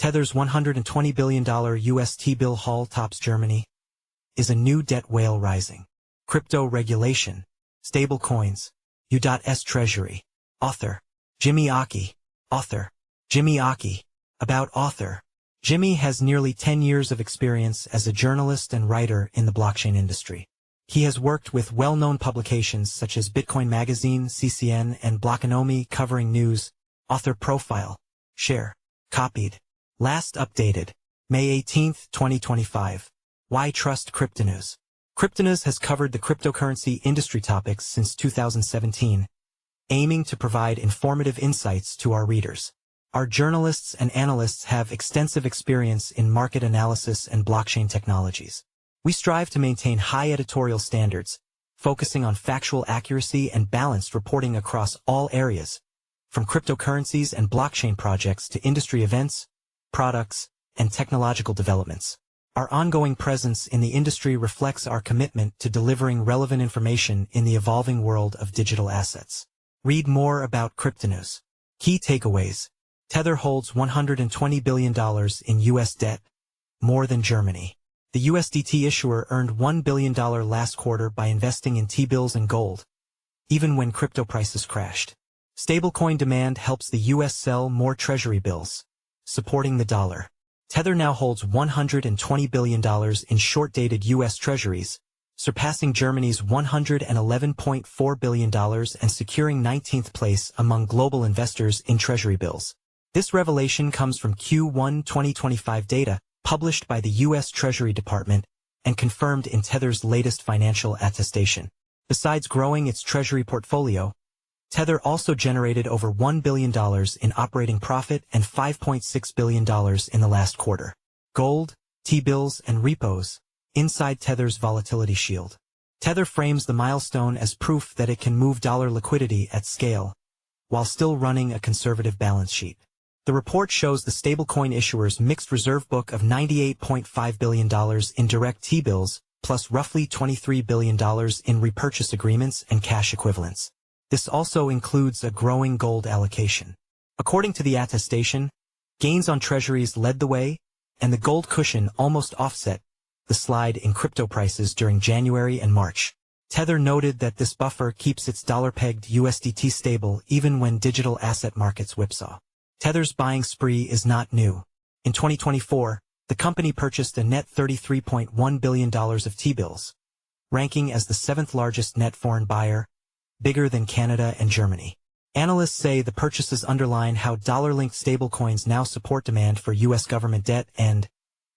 Tether's $120 billion U.S. T-bill haul tops Germany. Is a new debt whale rising? Crypto regulation. Stablecoins. U.S Treasury. Author. Jimmy Aki. Author. Jimmy Aki. About author. Jimmy has nearly 10 years of experience as a journalist and writer in the blockchain industry. He has worked with well-known publications such as Bitcoin Magazine, CCN, and Blockonomi covering news. Author profile. Share. Copied. Last updated. May 18, 2025. Why trust Cryptonews? Cryptonews has covered the cryptocurrency industry topics since 2017, aiming to provide informative insights to our readers. Our journalists and analysts have extensive experience in market analysis and blockchain technologies. We strive to maintain high editorial standards, focusing on factual accuracy and balanced reporting across all areas, from cryptocurrencies and blockchain projects to industry events, products, and technological developments. Our ongoing presence in the industry reflects our commitment to delivering relevant information in the evolving world of digital assets. Read more about Cryptonews. Key takeaways. Tether holds $120 billion in U.S. debt, more than Germany. The USDT issuer earned $1 billion last quarter by investing in T-bills and gold, even when crypto prices crashed. Stablecoin demand helps the U.S. sell more treasury bills, supporting the dollar. Tether now holds $120 billion in short-dated U.S. treasuries, surpassing Germany's $111.4 billion and securing 19th place among global investors in treasury bills. This revelation comes from Q1 2025 data published by the U.S. Treasury Department and confirmed in Tether's latest financial attestation. Besides growing its treasury portfolio, Tether also generated over $1 billion in operating profit and $5.6 billion in the last quarter. Gold, T-bills, and repos, inside Tether's volatility shield. Tether frames the milestone as proof that it can move dollar liquidity at scale, while still running a conservative balance sheet. The report shows the stablecoin issuer's mixed reserve book of $98.5 billion in direct T-bills, plus roughly $23 billion in repurchase agreements and cash equivalents. This also includes a growing gold allocation. According to the attestation, gains on treasuries led the way, and the gold cushion almost offset the slide in crypto prices during January and March. Tether noted that this buffer keeps its dollar-pegged USDT stable even when digital asset markets whipsaw. Tether's buying spree is not new. In 2024, the company purchased a net $33.1 billion of T-bills, ranking as the seventh largest net foreign buyer, bigger than Canada and Germany. Analysts say the purchases underline how dollar-linked stablecoins now support demand for U.S. government debt and,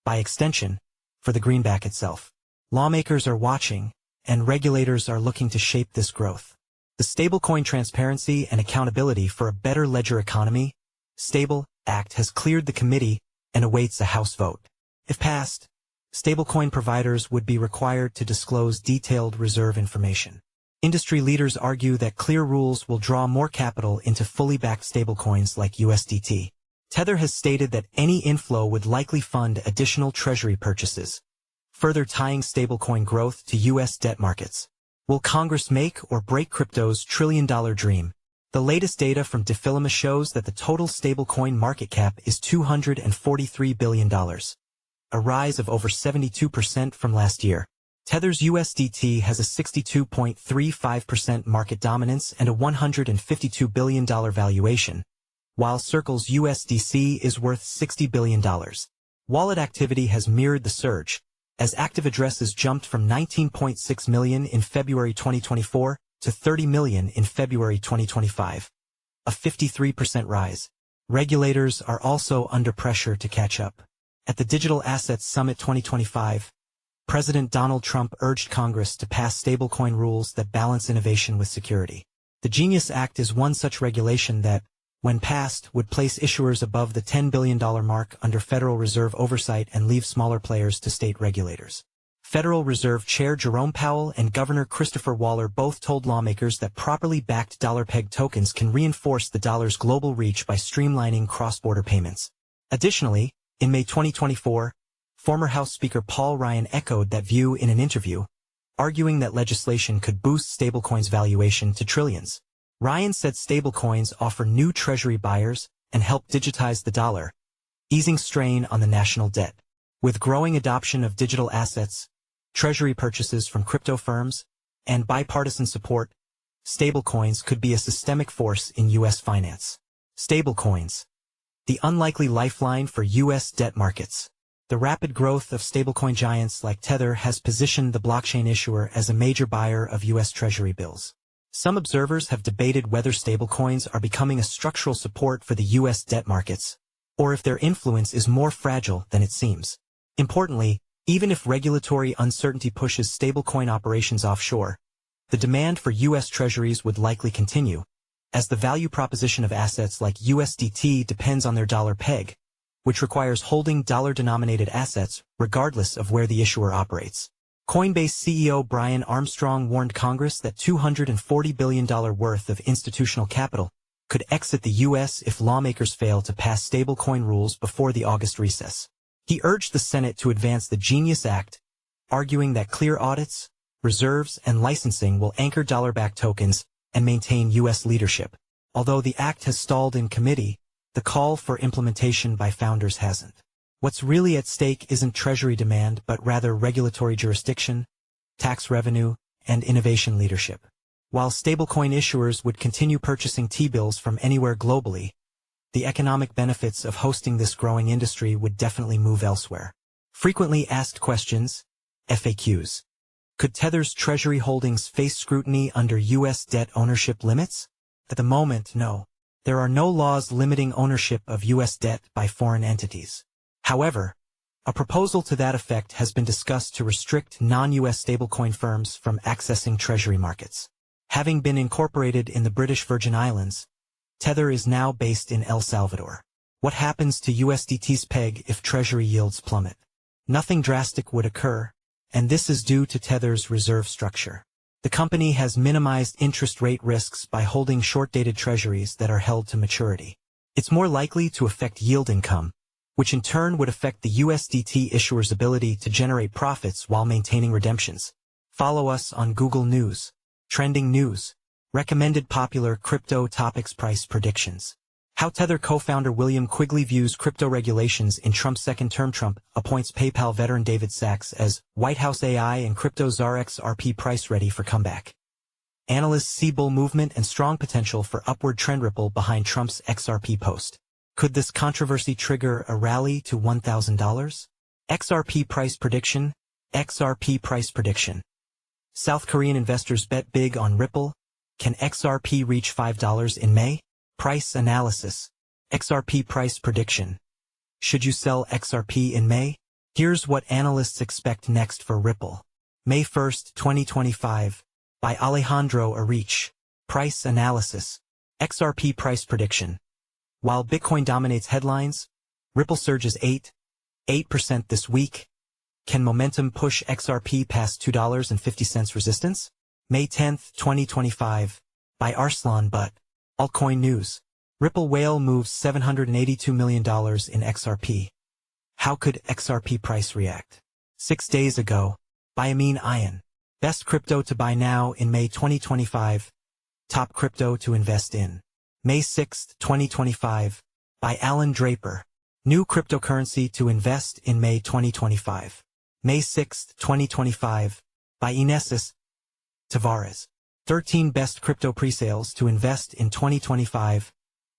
by extension, for the greenback itself. Lawmakers are watching, and regulators are looking to shape this growth. The Stablecoin Transparency and Accountability for a Better Ledger Economy, Stable, Act has cleared the committee and awaits a House vote. If passed, stablecoin providers would be required to disclose detailed reserve information. Industry leaders argue that clear rules will draw more capital into fully backed stablecoins like USDT. Tether has stated that any inflow would likely fund additional treasury purchases, further tying stablecoin growth to U.S. debt markets. Will Congress make or break crypto's trillion-dollar dream? The latest data from Defilima shows that the total stablecoin market cap is $243 billion, a rise of over 72% from last year. Tether's USDT has a 62.35% market dominance and a $152 billion valuation, while Circle's USDC is worth $60 billion. Wallet activity has mirrored the surge, as active addresses jumped from 19.6 million in February 2024 to 30 million in February 2025, a 53% rise. Regulators are also under pressure to catch up. At the Digital Assets Summit 2025, President Donald Trump urged Congress to pass stablecoin rules that balance innovation with security. The Genius Act is one such regulation that, when passed, would place issuers above the $10 billion mark under Federal Reserve oversight and leave smaller players to state regulators. Federal Reserve Chair Jerome Powell and Governor Christopher Waller both told lawmakers that properly backed dollar-pegged tokens can reinforce the dollar's global reach by streamlining cross-border payments. Additionally, in May 2024, former House Speaker Paul Ryan echoed that view in an interview, arguing that legislation could boost stablecoins' valuation to trillions. Ryan said stablecoins offer new treasury buyers and help digitize the dollar, easing strain on the national debt. With growing adoption of digital assets, treasury purchases from crypto firms, and bipartisan support, stablecoins could be a systemic force in U.S. finance. Stablecoins, the unlikely lifeline for U.S. debt markets. The rapid growth of stablecoin giants like Tether has positioned the blockchain issuer as a major buyer of U.S. Treasury bills. Some observers have debated whether stablecoins are becoming a structural support for the U.S. debt markets, or if their influence is more fragile than it seems. Importantly, even if regulatory uncertainty pushes stablecoin operations offshore, the demand for U.S. Treasuries would likely continue, as the value proposition of assets like USDT depends on their dollar peg, which requires holding dollar-denominated assets regardless of where the issuer operates. Coinbase CEO Brian Armstrong warned Congress that $240 billion worth of institutional capital could exit the U.S. if lawmakers fail to pass stablecoin rules before the August recess. He urged the Senate to advance the Genius Act, arguing that clear audits, reserves, and licensing will anchor dollar-backed tokens and maintain U.S. leadership. Although the act has stalled in committee, the call for implementation by founders hasn't. What's really at stake isn't Treasury demand but rather regulatory jurisdiction, tax revenue, and innovation leadership. While stablecoin issuers would continue purchasing T-bills from anywhere globally, the economic benefits of hosting this growing industry would definitely move elsewhere. Frequently asked questions, FAQs. Could Tether's Treasury holdings face scrutiny under U.S. debt ownership limits? At the moment, no. There are no laws limiting ownership of U.S. debt by foreign entities. However, a proposal to that effect has been discussed to restrict non-U.S. stablecoin firms from accessing Treasury markets. Having been incorporated in the British Virgin Islands, Tether is now based in El Salvador. What happens to USDT's peg if Treasury yields plummet? Nothing drastic would occur, and this is due to Tether's reserve structure. The company has minimized interest rate risks by holding short-dated treasuries that are held to maturity. It's more likely to affect yield income, which in turn would affect the USDT issuer's ability to generate profits while maintaining redemptions. Follow us on Google News, Trending News, Recommended Popular Crypto Topics Price Predictions. How Tether co-founder William Quigley views crypto regulations in Trump's second term. Trump appoints PayPal veteran David Sachs as White House AI and crypto czar. XRP price ready for comeback. Analysts see bull movement and strong potential for upward trend. Ripple behind Trump's XRP post. Could this controversy trigger a rally to $1,000? XRP price prediction. XRP price prediction. South Korean investors bet big on Ripple. Can XRP reach $5 in May? Price analysis. XRP price prediction. Should you sell XRP in May? Here's what analysts expect next for Ripple. May 1, 2025. By Alejandro Arich. Price analysis. XRP price prediction. While Bitcoin dominates headlines, Ripple surges 8% this week. Can momentum push XRP past $2.50 resistance? May 10, 2025. By Arslan Butt. Altcoin news. Ripple whale moves $782 million in XRP. How could XRP price react? 6 days ago. By Amin Ayan. Best crypto to buy now in May 2025. Top crypto to invest in. May 6, 2025. By Alan Draper. New cryptocurrency to invest in May 2025. May 6, 2025. By Inesis Tavares. 13 best crypto presales to invest in 2025.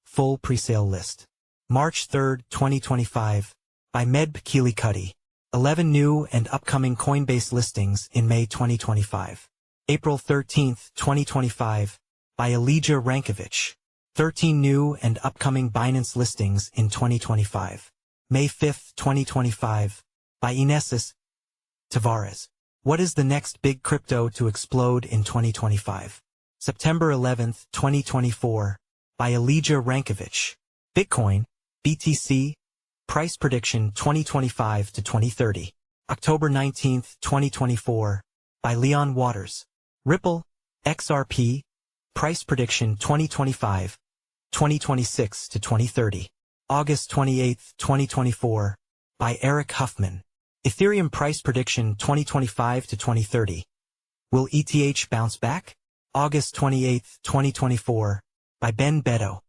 Full presale list. March 3, 2025. By Medb Keely-Cuddy. 11 new and upcoming Coinbase listings in May 2025. April 13, 2025. By Elijah Rankovich. 13 new and upcoming Binance listings in 2025. May 5, 2025. By Inesis Tavares. What is the next big crypto to explode in 2025? September 11, 2024. By Elijah Rankovich. Bitcoin, BTC, price prediction 2025 to 2030. October 19, 2024. By Leon Waters. Ripple, XRP, price prediction 2025, 2026 to 2030. August 28, 2024. By Eric Huffman. Ethereum price prediction 2025 to 2030. Will ETH bounce back? August 28, 2024. By Ben Beto.